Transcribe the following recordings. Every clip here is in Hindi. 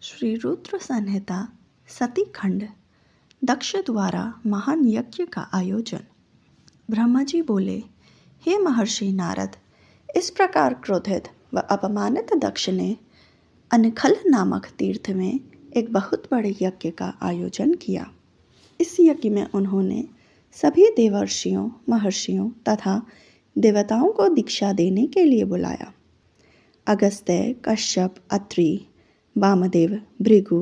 श्री रुद्र संहिता सती खंड। दक्ष द्वारा महान यज्ञ का आयोजन। ब्रह्मा जी बोले, हे महर्षि नारद, इस प्रकार क्रोधित व अपमानित दक्ष ने अनखल नामक तीर्थ में एक बहुत बड़े यज्ञ का आयोजन किया। इस यज्ञ में उन्होंने सभी देवर्षियों, महर्षियों तथा देवताओं को दीक्षा देने के लिए बुलाया। अगस्त्य, कश्यप, अत्रि, वामदेव, भृगु,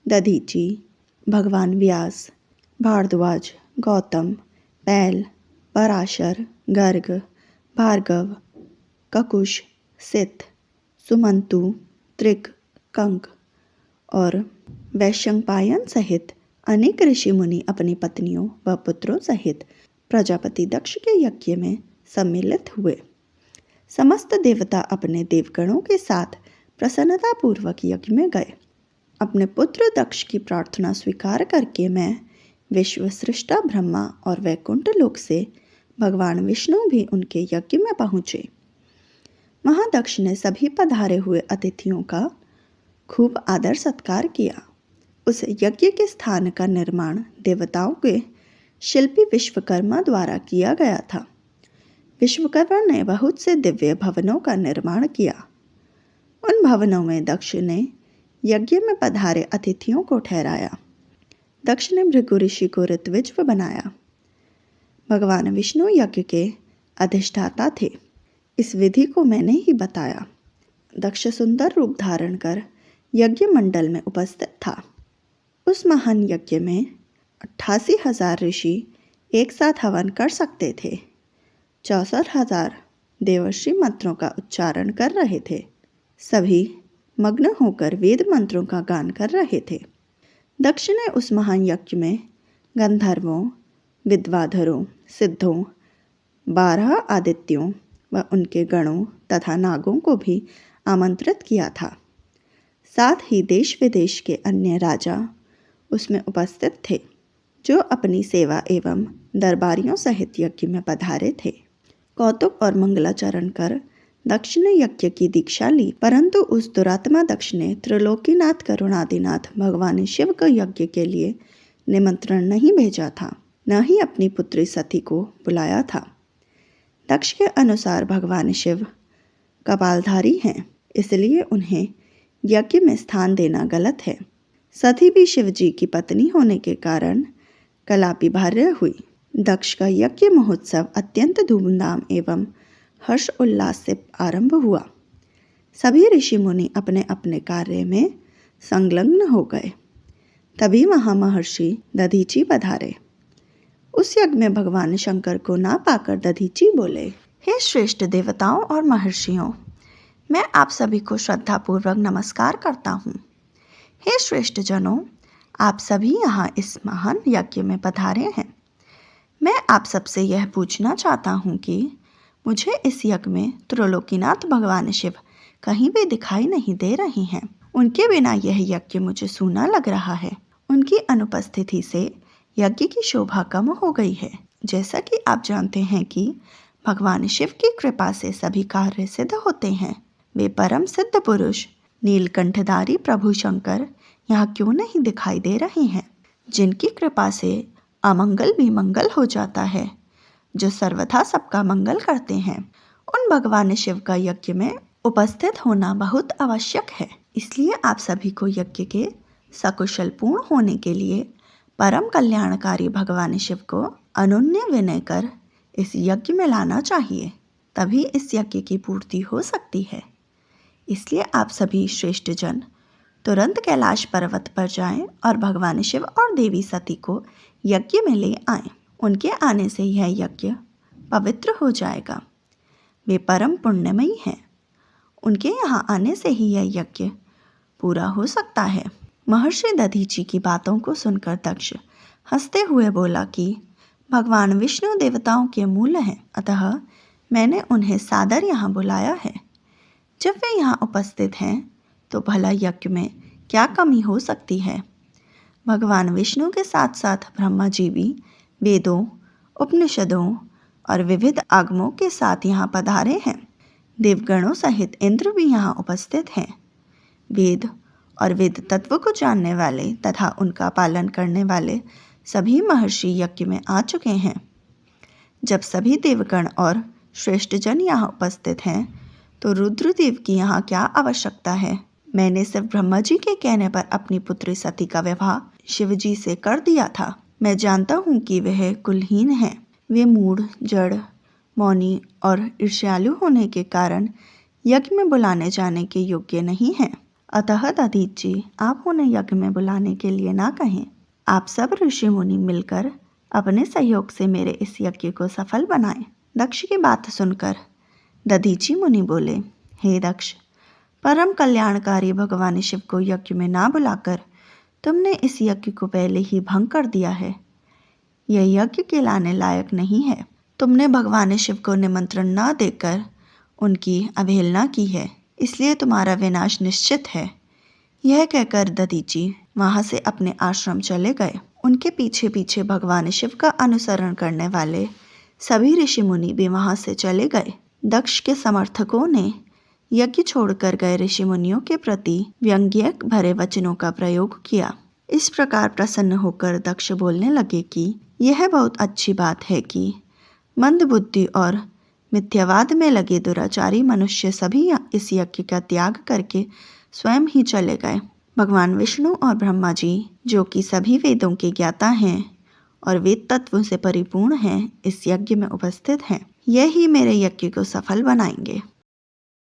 दधीचि, भगवान व्यास, भारद्वाज, गौतम, पैल, पराशर, गर्ग, भार्गव, ककुश, सित, सुमंतु, त्रिक, कंक और वैशंपायन सहित अनेक ऋषि मुनि अपनी पत्नियों व पुत्रों सहित प्रजापति दक्ष के यज्ञ में सम्मिलित हुए। समस्त देवता अपने देवगणों के साथ प्रसन्नतापूर्वक यज्ञ में गए। अपने पुत्र दक्ष की प्रार्थना स्वीकार करके मैं विश्व सृष्टा ब्रह्मा और वैकुंठ लोक से भगवान विष्णु भी उनके यज्ञ में पहुँचे। महादक्ष ने सभी पधारे हुए अतिथियों का खूब आदर सत्कार किया। उस यज्ञ के स्थान का निर्माण देवताओं के शिल्पी विश्वकर्मा द्वारा किया गया था। विश्वकर्मा ने बहुत से दिव्य भवनों का निर्माण किया। उन भवनों में दक्ष ने यज्ञ में पधारे अतिथियों को ठहराया। दक्ष ने भृगु ऋषि को ऋत्विज बनाया। भगवान विष्णु यज्ञ के अधिष्ठाता थे। इस विधि को मैंने ही बताया। दक्ष सुंदर रूप धारण कर यज्ञ मंडल में उपस्थित था। उस महान यज्ञ में 88,000 ऋषि एक साथ हवन कर सकते थे। 64,000 देवर्षि मंत्रों का उच्चारण कर रहे थे। सभी मग्न होकर वेद मंत्रों का गान कर रहे थे। दक्ष ने उस महान यज्ञ में गंधर्वों, विद्वाधरों, सिद्धों, 12 आदित्यों व उनके गणों तथा नागों को भी आमंत्रित किया था। साथ ही देश विदेश के अन्य राजा उसमें उपस्थित थे, जो अपनी सेवा एवं दरबारियों सहित यज्ञ में पधारे थे। कौतुक और मंगलाचरण कर दक्ष ने यज्ञ की दीक्षा ली, परंतु उस दुरात्मा दक्ष ने त्रिलोकीनाथ करुणादिनाथ भगवान शिव को यज्ञ के लिए निमंत्रण नहीं भेजा था, न ही अपनी पुत्री सती को बुलाया था। दक्ष के अनुसार भगवान शिव कपालधारी हैं, इसलिए उन्हें यज्ञ में स्थान देना गलत है। सती भी शिव जी की पत्नी होने के कारण कलापिभार्य हुई। दक्ष का यज्ञ महोत्सव अत्यंत धूमधाम एवं हर्ष उल्लास से आरंभ हुआ। सभी ऋषि मुनि अपने अपने कार्य में संलग्न हो गए। तभी वहाँ महर्षि दधीचि पधारे। उस यज्ञ में भगवान शंकर को ना पाकर दधीचि बोले, हे श्रेष्ठ देवताओं और महर्षियों, मैं आप सभी को श्रद्धापूर्वक नमस्कार करता हूँ। हे श्रेष्ठ जनों, आप सभी यहाँ इस महान यज्ञ में पधारे हैं। मैं आप सबसे यह पूछना चाहता हूँ कि मुझे इस यज्ञ में त्रिलोकीनाथ भगवान शिव कहीं भी दिखाई नहीं दे रहे हैं। उनके बिना यह यज्ञ मुझे सूना लग रहा है। उनकी अनुपस्थिति से यज्ञ की शोभा कम हो गई है। जैसा कि आप जानते हैं कि भगवान शिव की कृपा से सभी कार्य सिद्ध होते हैं। वे परम सिद्ध पुरुष नीलकंठधारी प्रभु शंकर यहाँ क्यों नहीं दिखाई दे रहे हैं, जिनकी कृपा से अमंगल भी मंगल हो जाता है, जो सर्वथा सबका मंगल करते हैं। उन भगवान शिव का यज्ञ में उपस्थित होना बहुत आवश्यक है। इसलिए आप सभी को यज्ञ के सकुशल पूर्ण होने के लिए परम कल्याणकारी भगवान शिव को अनन्य विनय कर इस यज्ञ में लाना चाहिए, तभी इस यज्ञ की पूर्ति हो सकती है। इसलिए आप सभी श्रेष्ठ जन तुरंत कैलाश पर्वत पर जाएं और भगवान शिव और देवी सती को यज्ञ में ले आएं। उनके आने से यह यज्ञ पवित्र हो जाएगा। वे परम पुण्यमयी हैं। उनके यहाँ आने से ही यह यज्ञ पूरा हो सकता है। महर्षि दधीचि की बातों को सुनकर दक्ष हंसते हुए बोला कि भगवान विष्णु देवताओं के मूल हैं, अतः मैंने उन्हें सादर यहाँ बुलाया है। जब वे यहाँ उपस्थित हैं तो भला यज्ञ में क्या कमी हो सकती है। भगवान विष्णु के साथ साथ ब्रह्मा जी भी वेदों, उपनिषदों और विविध आगमों के साथ यहाँ पधारे हैं। देवगणों सहित इंद्र भी यहाँ उपस्थित हैं। वेद और वेद तत्व को जानने वाले तथा उनका पालन करने वाले सभी महर्षि यज्ञ में आ चुके हैं। जब सभी देवगण और श्रेष्ठ जन यहाँ उपस्थित हैं तो रुद्रदेव की यहाँ क्या आवश्यकता है। मैंने सिर्फ ब्रह्मा जी के कहने पर अपनी पुत्री सती का विवाह शिव जी से कर दिया था। मैं जानता हूँ कि वह कुलहीन है। वे मूढ़, जड़, मौनी और ईर्ष्यालु होने के कारण यज्ञ में बुलाने जाने के योग्य नहीं हैं। अतः दधीच जी, आप उन्हें यज्ञ में बुलाने के लिए ना कहें। आप सब ऋषि मुनि मिलकर अपने सहयोग से मेरे इस यज्ञ को सफल बनाएं। दक्ष की बात सुनकर दधीची मुनि बोले, हे दक्ष, परम कल्याणकारी भगवान शिव को यज्ञ में ना बुलाकर तुमने इस यज्ञ को पहले ही भंग कर दिया है। यह यज्ञ के लाने लायक नहीं है। तुमने भगवान शिव को निमंत्रण न देकर उनकी अवहेलना की है, इसलिए तुम्हारा विनाश निश्चित है। यह कहकर दधीची वहां से अपने आश्रम चले गए। उनके पीछे पीछे भगवान शिव का अनुसरण करने वाले सभी ऋषि मुनि भी वहां से चले गए। दक्ष के समर्थकों ने यज्ञ छोड़कर गए ऋषि मुनियों के प्रति व्यंग्य भरे वचनों का प्रयोग किया। इस प्रकार प्रसन्न होकर दक्ष बोलने लगे कि यह बहुत अच्छी बात है कि मंद बुद्धि और मिथ्यावाद में लगे दुराचारी मनुष्य सभी इस यज्ञ का त्याग करके स्वयं ही चले गए। भगवान विष्णु और ब्रह्मा जी, जो कि सभी वेदों के ज्ञाता हैं और वेद तत्वों से परिपूर्ण हैं, इस यज्ञ में उपस्थित हैं। यह ही मेरे यज्ञ को सफल बनाएंगे।